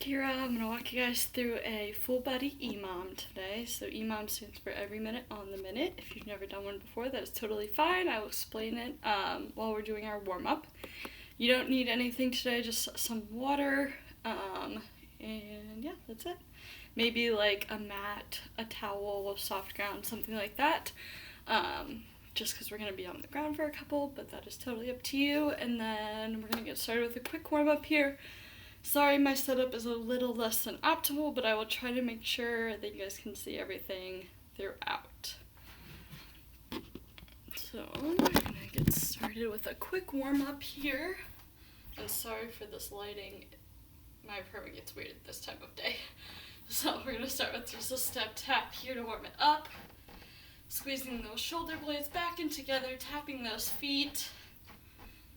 Kira. I'm going to walk you guys through a full body EMOM today. So EMOM stands for every minute on the minute. If you've never done one before, that is totally fine. I will explain it while we're doing our warm-up. You don't need anything today, just some water, and yeah, that's it. Maybe like a mat, a towel, a soft ground, something like that. Just because we're going to be on the ground for a couple, but that is totally up to you. And then we're going to get started with a quick warm-up here. Sorry, my setup is a little less than optimal, but I will try to make sure that you guys can see everything throughout. So, we're gonna get started with a quick warm-up here. And sorry for this lighting. My apartment gets weird this time of day. So we're gonna start with just a step tap here to warm it up. Squeezing those shoulder blades back in together, tapping those feet.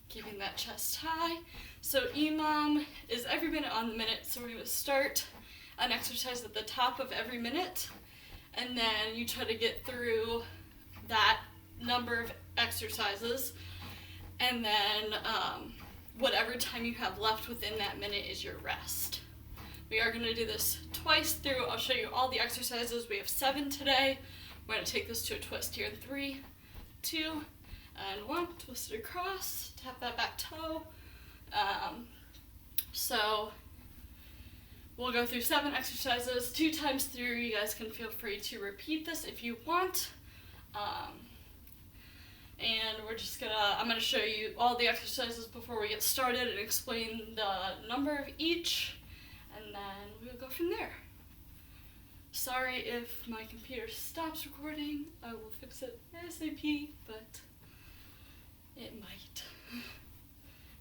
Keeping that chest high. So EMOM is every minute on the minute, so we're going to start an exercise at the top of every minute, and then you try to get through that number of exercises, and then whatever time you have left within that minute is your rest. We are going to do this twice through. I'll show you all the exercises. We have 7 today. We're going to take this to a twist here in 3, 2, and 1. Twist it across, tap that back toe. So we'll go through 7 exercises 2 times through. You guys can feel free to repeat this if you want. And I'm gonna show you all the exercises before we get started and explain the number of each, and then we'll go from there. Sorry if my computer stops recording. I will fix it ASAP, but it might.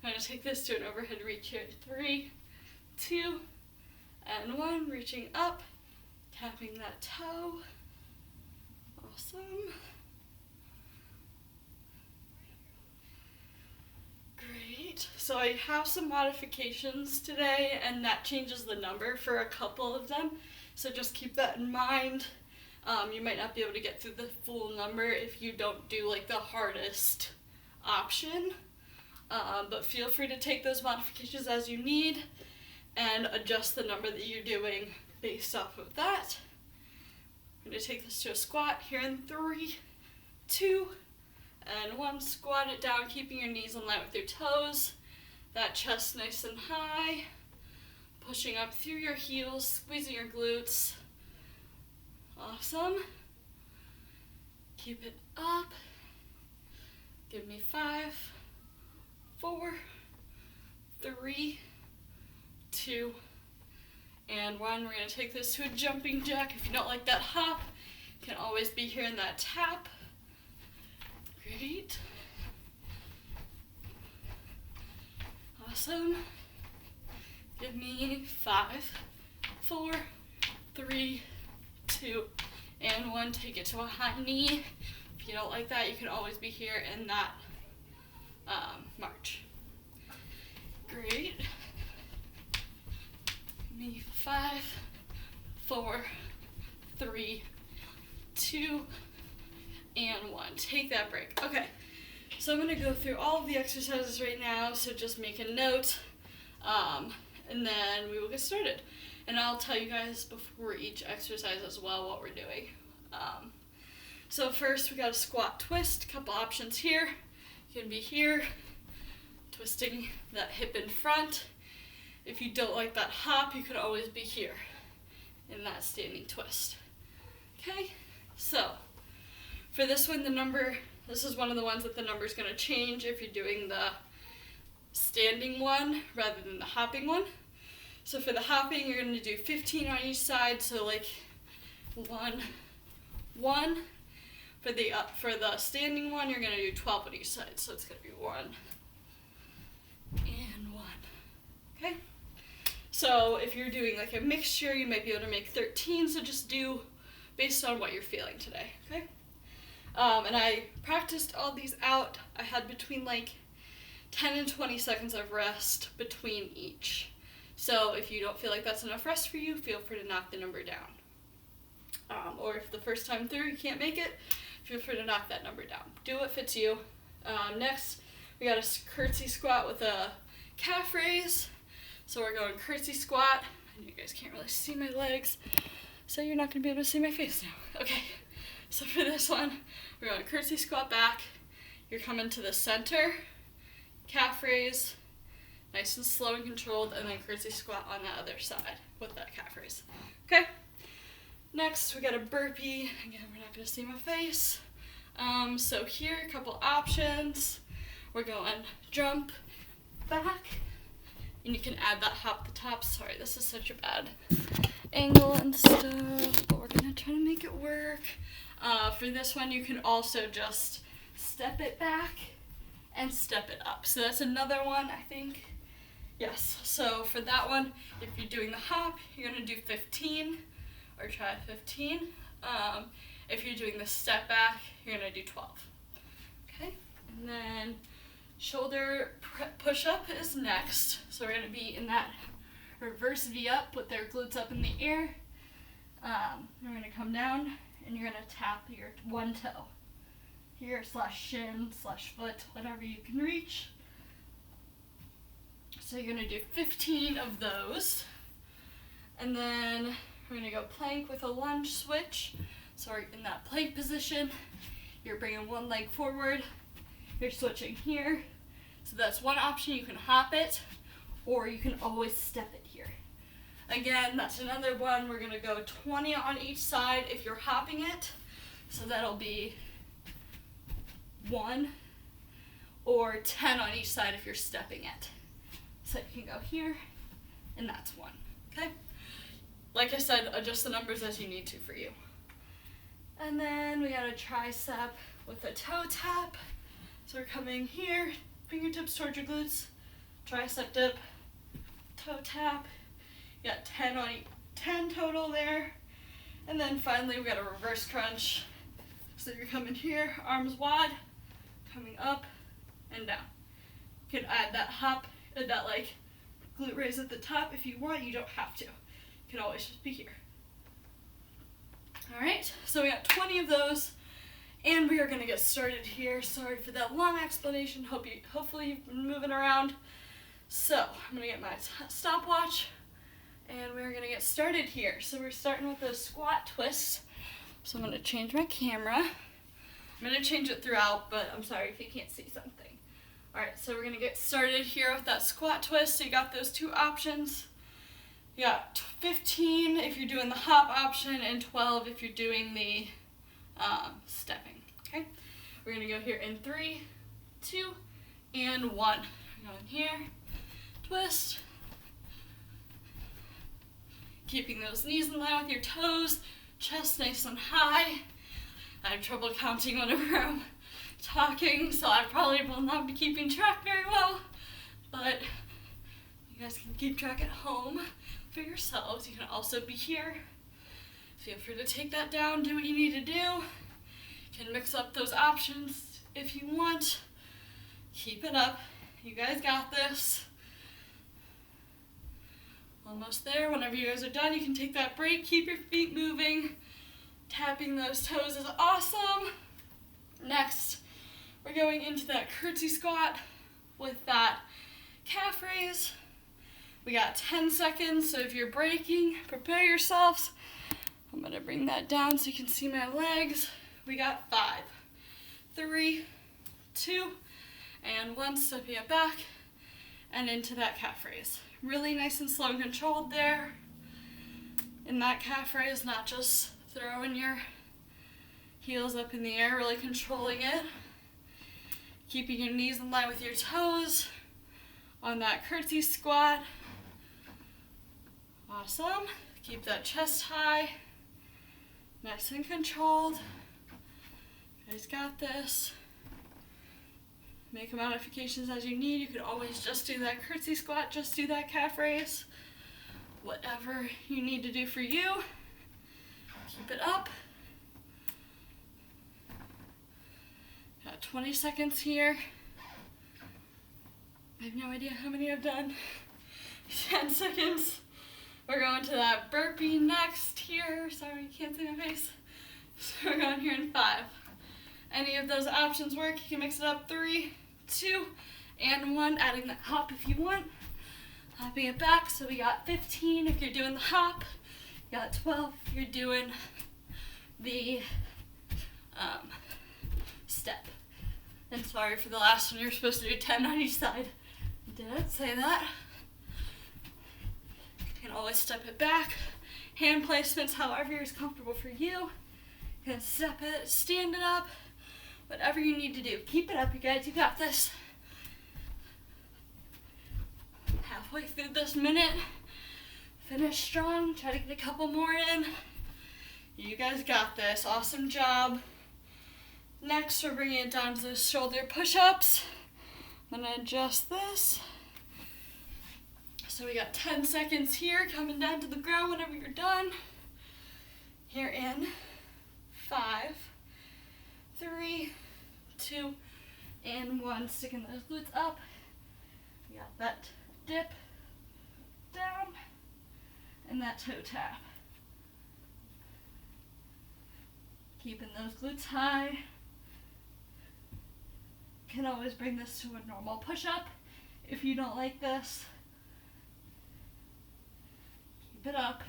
I'm going to take this to an overhead reach here in 3, 2, and 1. Reaching up, tapping that toe. Awesome. Great. So I have some modifications today, and that changes the number for a couple of them. So just keep that in mind. You might not be able to get through the full number if you don't do like the hardest option. But feel free to take those modifications as you need and adjust the number that you're doing based off of that. I'm going to take this to a squat here in 3, 2, and 1. Squat it down, keeping your knees in line with your toes. That chest nice and high. Pushing up through your heels, squeezing your glutes. Awesome. Keep it up. Give me 5, 4, 3, 2, and 1. We're going to take this to a jumping jack. If you don't like that hop, you can always be here in that tap. Great. Awesome. Give me 5, 4, 3, 2, and 1. Take it to a high knee. If you don't like that, you can always be here in that march. Great. Give me 5, 4, 3, 2, and 1. Take that break. Okay, so I'm going to go through all of the exercises right now, so just make a note, and then we will get started. And I'll tell you guys before each exercise as well what we're doing. So first we got a squat twist, couple options here. You can be here, twisting that hip in front. If you don't like that hop, you could always be here in that standing twist. Okay, so for this one, this is one of the ones that the number is going to change if you're doing the standing one rather than the hopping one. So for the hopping, you're going to do 15 on each side, so like 1, 1. For the standing one, you're going to do 12 on each side, so it's going to be 1 and 1. Okay? So if you're doing like a mixture, you might be able to make 13, so just do based on what you're feeling today. Okay? And I practiced all these out. I had between like 10 and 20 seconds of rest between each. So if you don't feel like that's enough rest for you, feel free to knock the number down. Or if the first time through you can't make it, feel free to knock that number down. Do what fits you. Next, we got a curtsy squat with a calf raise. So we're going curtsy squat. And you guys can't really see my legs, so you're not gonna be able to see my face now. Okay, so for this one, we're going curtsy squat back. You're coming to the center, calf raise, nice and slow and controlled, and then curtsy squat on the other side with that calf raise. Okay? Next, we got a burpee. Again, we're not gonna see my face. So here, a couple options. We're going jump, back, and you can add that hop at the top. Sorry, this is such a bad angle and stuff, but we're gonna try to make it work. For this one, you can also just step it back and step it up. So that's another one, I think. Yes, so for that one, if you're doing the hop, you're gonna do 15, or try 15. If you're doing the step back, you're gonna do 12. Okay, and then shoulder push-up is next. So we're gonna be in that reverse V up with their glutes up in the air. We're gonna come down and you're gonna tap your one toe. Here, slash shin, slash foot, whatever you can reach. So you're gonna do 15 of those. And then we're gonna go plank with a lunge switch. So we're in that plank position. You're bringing one leg forward. You're switching here. So that's one option. You can hop it, or you can always step it here. Again, that's another one. We're gonna go 20 on each side if you're hopping it. So that'll be 1, or 10 on each side if you're stepping it. So you can go here, and that's 1, okay? Like I said, adjust the numbers as you need to for you. And then we got a tricep with a toe tap. So we're coming here, fingertips towards your glutes, tricep dip, toe tap. You got 10 total there. And then finally we got a reverse crunch. So you're coming here, arms wide, coming up and down. You can add that hop, that like glute raise at the top if you want. You don't have to. You can always just be here. All right, so we got 20 of those, and we are gonna get started here. Sorry for that long explanation. Hopefully you've been moving around. So I'm gonna get my stopwatch, and we're gonna get started here. So we're starting with those squat twists. So I'm gonna change my camera. I'm gonna change it throughout, but I'm sorry if you can't see something. All right, so we're gonna get started here with that squat twist. So you got those two options. You got 15 if you're doing the hop option, and 12 if you're doing the stepping, okay? We're gonna go here in 3, 2, and 1. We're going here, twist. Keeping those knees in line with your toes, chest nice and high. I have trouble counting whenever I'm talking, so I probably will not be keeping track very well, but you guys can keep track at home for yourselves. You can also be here. Feel free to take that down, do what you need to do. You can mix up those options if you want. Keep it up. You guys got this. Almost there. Whenever you guys are done, you can take that break. Keep your feet moving. Tapping those toes is awesome. Next, we're going into that curtsy squat with that calf raise. We got 10 seconds, so if you're breaking, prepare yourselves. I'm gonna bring that down so you can see my legs. We got 5, 3, 2, and 1. Stepping it back and into that calf raise. Really nice and slow and controlled there. In that calf raise, not just throwing your heels up in the air, really controlling it. Keeping your knees in line with your toes on that curtsy squat. Awesome. Keep that chest high. Nice and controlled. You guys got this. Make modifications as you need. You could always just do that curtsy squat, just do that calf raise. Whatever you need to do for you. Keep it up. Got 20 seconds here. I have no idea how many I've done. 10 seconds. We're going to that burpee next here. Sorry, you can't see my face. So we're going here in 5. Any of those options work. You can mix it up. 3, 2, and 1. Adding that hop if you want. Hopping it back, so we got 15 if you're doing the hop, you got 12 if you're doing the step. And sorry for the last one, you're supposed to do 10 on each side. Didn't say that. You can always step it back. Hand placements, however is comfortable for you. You can step it, stand it up, whatever you need to do. Keep it up, you guys, you got this. Halfway through this minute, finish strong, try to get a couple more in. You guys got this, awesome job. Next, we're bringing it down to the shoulder push-ups. I'm gonna adjust this. So we got 10 seconds here, coming down to the ground whenever you're done. Here in 5, 3, 2, and 1. Sticking those glutes up. We got that dip down and that toe tap. Keeping those glutes high. Can always bring this to a normal push-up if you don't like this. Keep it up.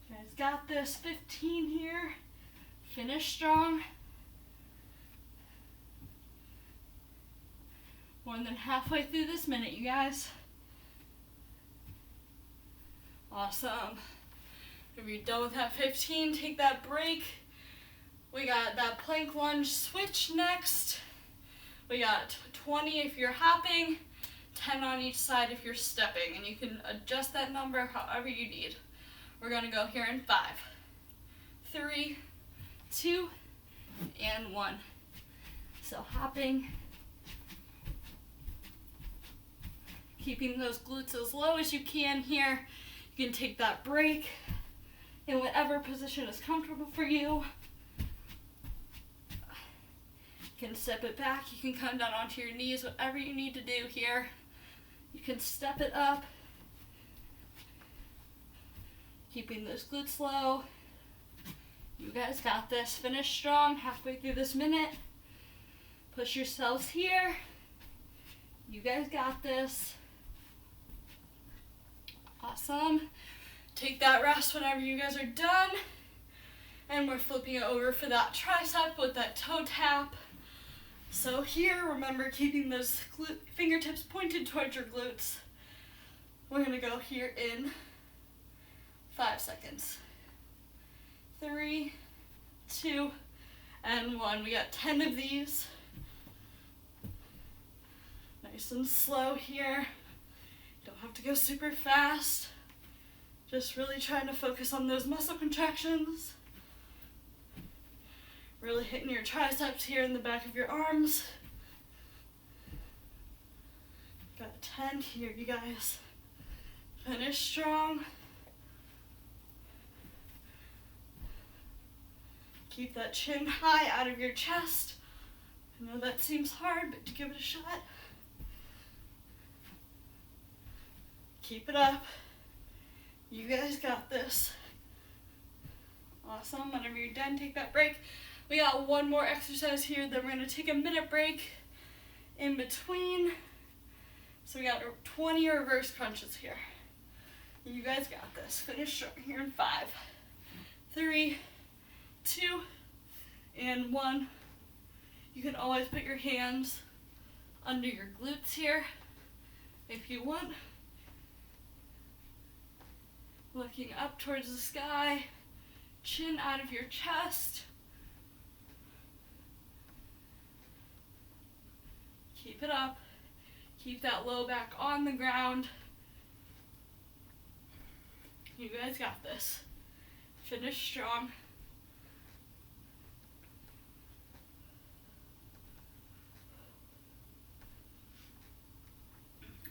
You guys got this. 15 here. Finish strong. More than halfway through this minute, you guys. Awesome. If you're done with that 15, take that break. We got that plank lunge switch next. We got 20 if you're hopping, 10 on each side if you're stepping, and you can adjust that number however you need. We're gonna go here in 5, 3, 2, and 1. So hopping, keeping those glutes as low as you can here. You can take that break in whatever position is comfortable for you. You can step it back, you can come down onto your knees, whatever you need to do here. You can step it up, keeping those glutes low. You guys got this. Finish strong, halfway through this minute. Push yourselves here. You guys got this. Awesome. Take that rest whenever you guys are done. And we're flipping it over for that tricep with that toe tap. So here, remember keeping those fingertips pointed towards your glutes. We're gonna go here in 5 seconds. 3, 2, and 1. We got 10 of these. Nice and slow here. Don't have to go super fast. Just really trying to focus on those muscle contractions. Really hitting your triceps here in the back of your arms. Got 10 here, you guys. Finish strong. Keep that chin high out of your chest. I know that seems hard, but give it a shot. Keep it up. You guys got this. Awesome. Whenever you're done, take that break. We got one more exercise here, then we're going to take a minute break in between. So we got 20 reverse crunches here. You guys got this. Finish strong here in 5, 3, 2, and 1. You can always put your hands under your glutes here if you want. Looking up towards the sky, chin out of your chest. Keep it up. Keep that low back on the ground. You guys got this. Finish strong.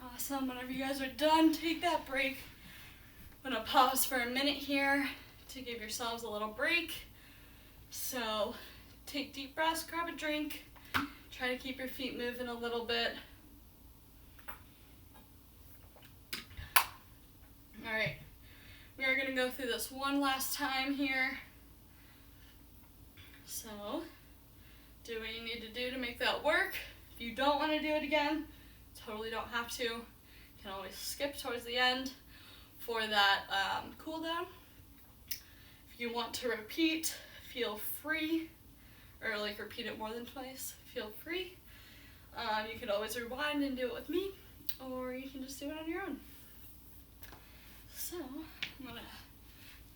Awesome. Whenever you guys are done, take that break. I'm gonna pause for a minute here to give yourselves a little break. So take deep breaths, grab a drink. Try to keep your feet moving a little bit. All right, we are gonna go through this one last time here. So do what you need to do to make that work. If you don't want to do it again, totally don't have to. You can always skip towards the end for that cool down. If you want to repeat, feel free, or like repeat it more than twice, feel free. You can always rewind and do it with me, or you can just do it on your own. So, I'm gonna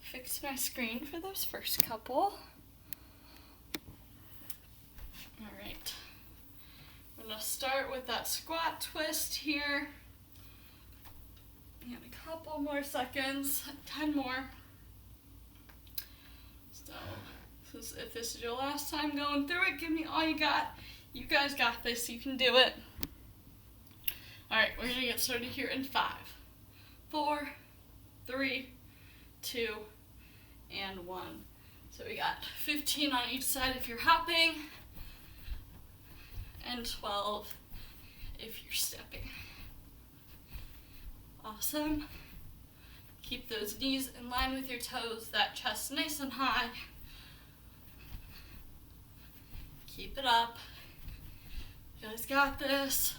fix my screen for those first couple. Alright, I'm gonna start with that squat twist here. And a couple more seconds, 10 more. So, if this is your last time going through it, give me all you got. You guys got this, you can do it. Alright, we're gonna get started here in 5, 4, 3, 2, and 1. So we got 15 on each side if you're hopping, and 12 if you're stepping. Awesome. Keep those knees in line with your toes, that chest nice and high. Keep it up. You guys got this.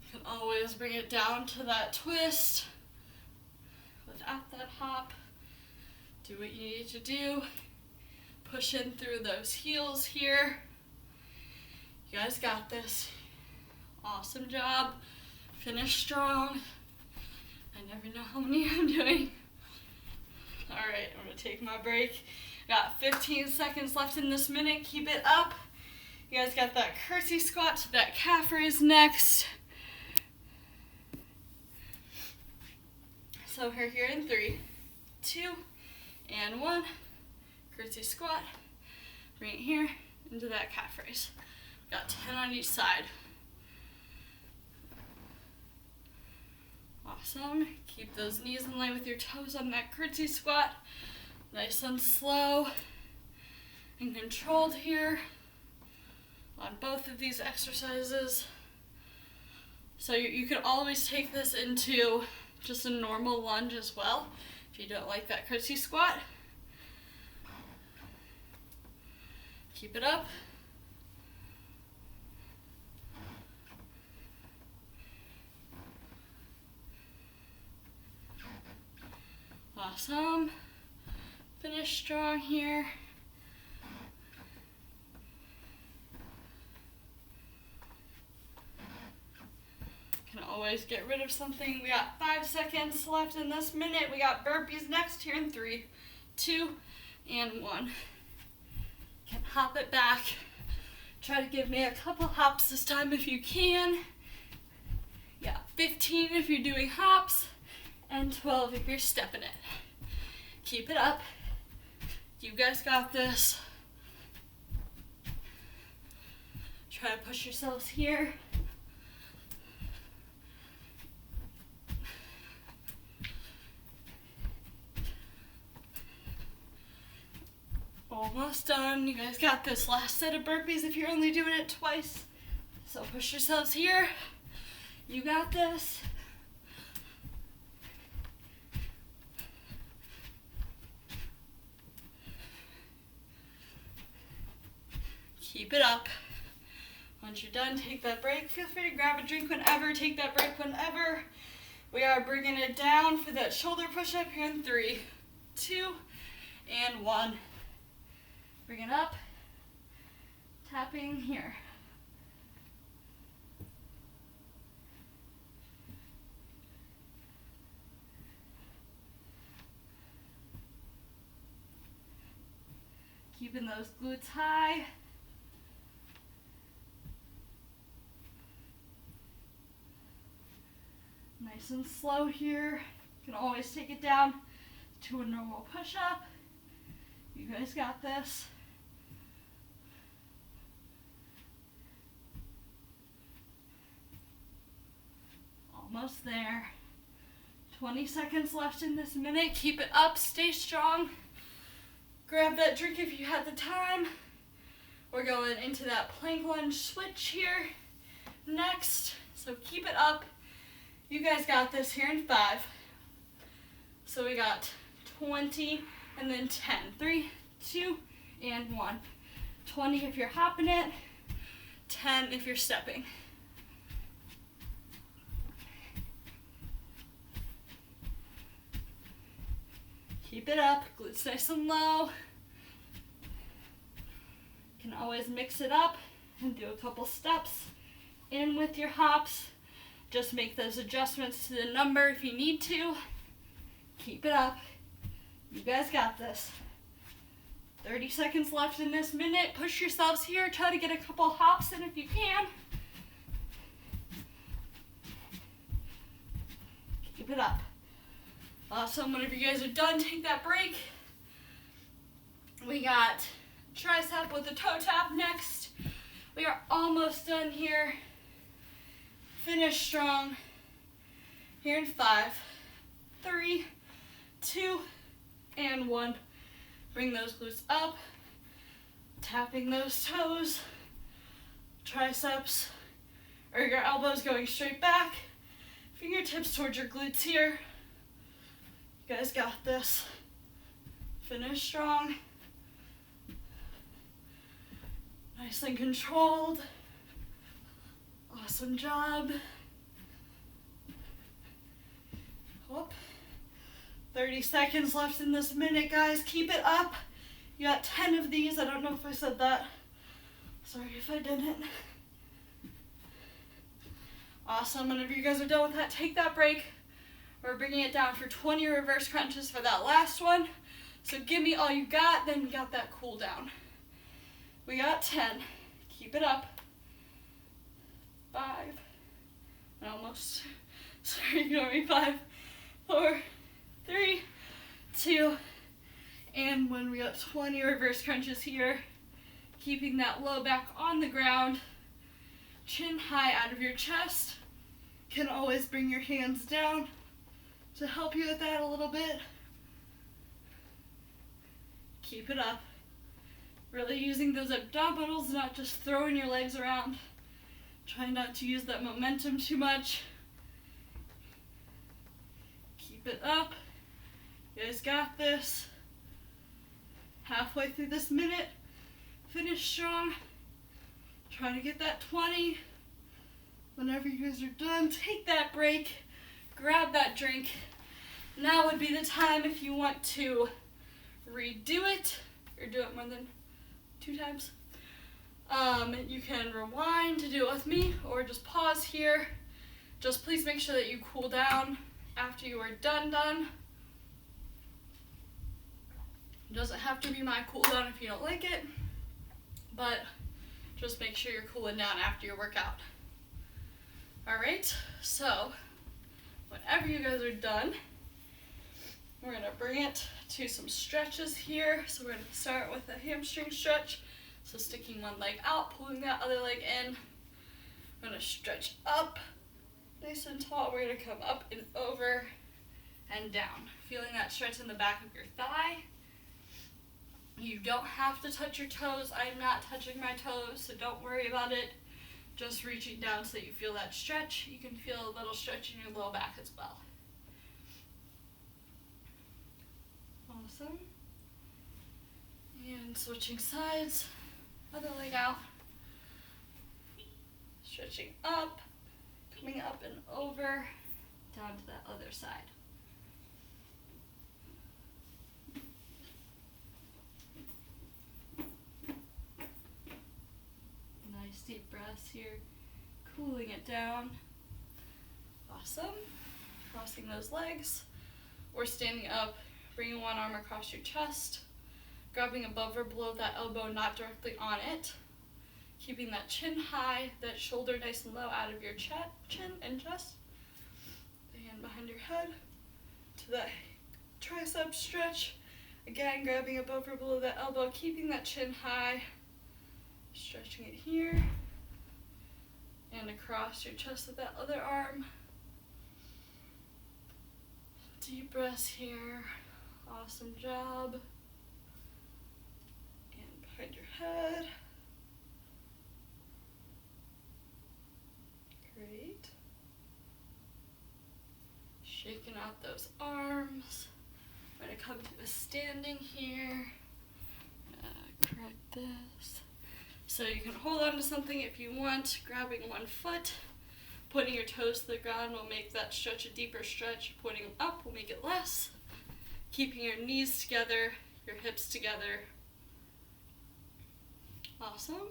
You can always bring it down to that twist without that hop. Do what you need to do. Push in through those heels here. You guys got this. Awesome job. Finish strong. I never know how many I'm doing. Alright, I'm going to take my break. Got 15 seconds left in this minute. Keep it up. You guys got that curtsy squat to that calf raise next. So we're here in 3, 2, and 1. Curtsy squat. Bring it here into that calf raise. Got 10 on each side. Awesome. Keep those knees in line with your toes on that curtsy squat. Nice and slow and controlled here on both of these exercises. So you can always take this into just a normal lunge as well if you don't like that curtsy squat. Keep it up. Awesome. Finish strong here. Can always get rid of something. We got 5 seconds left in this minute. We got burpees next here in 3, 2, and 1. Can hop it back. Try to give me a couple hops this time if you can. Yeah, 15 if you're doing hops, and 12 if you're stepping it. Keep it up. You guys got this. Try to push yourselves here. Almost done. You guys got this. Last set of burpees if you're only doing it twice. So push yourselves here. You got this. Keep it up. Once you're done, take that break. Feel free to grab a drink whenever. Take that break whenever. We are bringing it down for that shoulder push-up here in 3, 2, and 1. Bring it up. Tapping here. Keeping those glutes high. Nice and slow here. You can always take it down to a normal push-up. You guys got this. Almost there. 20 seconds left in this minute. Keep it up, stay strong. Grab that drink if you had the time. We're going into that plank lunge switch here next. So keep it up. You guys got this here in 5. So we got 20 and then 10. 3, 2, and 1. 20 if you're hopping it. 10 if you're stepping. Keep it up, glutes nice and low. You can always mix it up and do a couple steps in with your hops. Just make those adjustments to the number if you need to. Keep it up. You guys got this. 30 seconds left in this minute. Push yourselves here. Try to get a couple hops in if you can. Keep it up. Awesome. Whenever you guys are done, take that break. We got tricep with a toe tap next. We are almost done here. Finish strong. Here in 5, 3, 2, and 1. Bring those glutes up. Tapping those toes. Triceps, or your elbows going straight back. Fingertips towards your glutes here. You guys got this. Finish strong. Nice and controlled. Awesome job. Whoop. 30 seconds left in this minute, guys. Keep it up. You got 10 of these. I don't know if I said that. Sorry if I didn't. Awesome. Whenever you guys are done with that, take that break. We're bringing it down for 20 reverse crunches for that last one. So give me all you got, then we got that cool down. We got 10. Keep it up. 5. Almost. Sorry, ignore me. 5, 4, 3, 2, and 1. We got 20 reverse crunches here. Keeping that low back on the ground. Chin high out of your chest. Can always bring your hands down to help you with that a little bit. Keep it up. Really using those abdominals, not just throwing your legs around. Try not to use that momentum too much. Keep it up. You guys got this. Halfway through this minute. Finish strong. Try to get that 20. Whenever you guys are done, take that break. Grab that drink. Now would be the time if you want to redo it or do it more than 2 times. You can rewind to do it with me or just pause here. Just please make sure that you cool down after you are done. It doesn't have to be my cool down if you don't like it, but just make sure you're cooling down after your workout. Alright, so whenever you guys are done, we're going to bring it to some stretches here. So we're going to start with a hamstring stretch. So sticking one leg out, pulling that other leg in. We're going to stretch up, nice and tall. We're going to come up and over and down. Feeling that stretch in the back of your thigh. You don't have to touch your toes. I'm not touching my toes, so don't worry about it. Just reaching down so that you feel that stretch. You can feel a little stretch in your low back as well. Awesome. And switching sides. Other leg out. Stretching up. Coming up and over. Down to that other side. Nice deep breaths here. Cooling it down. Awesome. Crossing those legs. Or standing up. Bringing one arm across your chest. Grabbing above or below that elbow, not directly on it. Keeping that chin high, that shoulder nice and low out of your chin and chest. And behind your head to that tricep stretch. Again, grabbing above or below that elbow, keeping that chin high. Stretching it here. And across your chest with that other arm. Deep breaths here. Awesome job. And behind your head. Great. Shaking out those arms. We're going to come to a standing here. Correct this. So you can hold on to something if you want, grabbing one foot, pointing your toes to the ground will make that stretch a deeper stretch. Pointing them up will make it less. Keeping your knees together, your hips together. Awesome.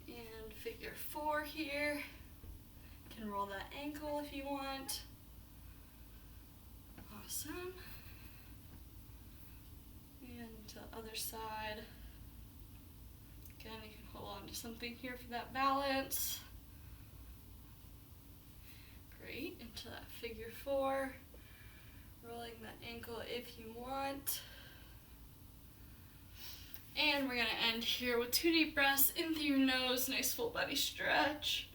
And figure 4 here. You can roll that ankle if you want. Awesome. And to the other side. Again, you can hold on to something here for that balance. Great. Into that figure 4. Rolling that ankle if you want. And we're going to end here with 2 deep breaths in through your nose. Nice full body stretch.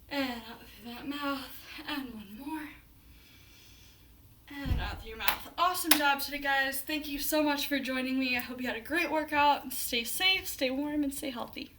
And out through that mouth. And one more. And out through your mouth. Awesome job today, guys. Thank you so much for joining me. I hope you had a great workout. Stay safe, stay warm, and stay healthy.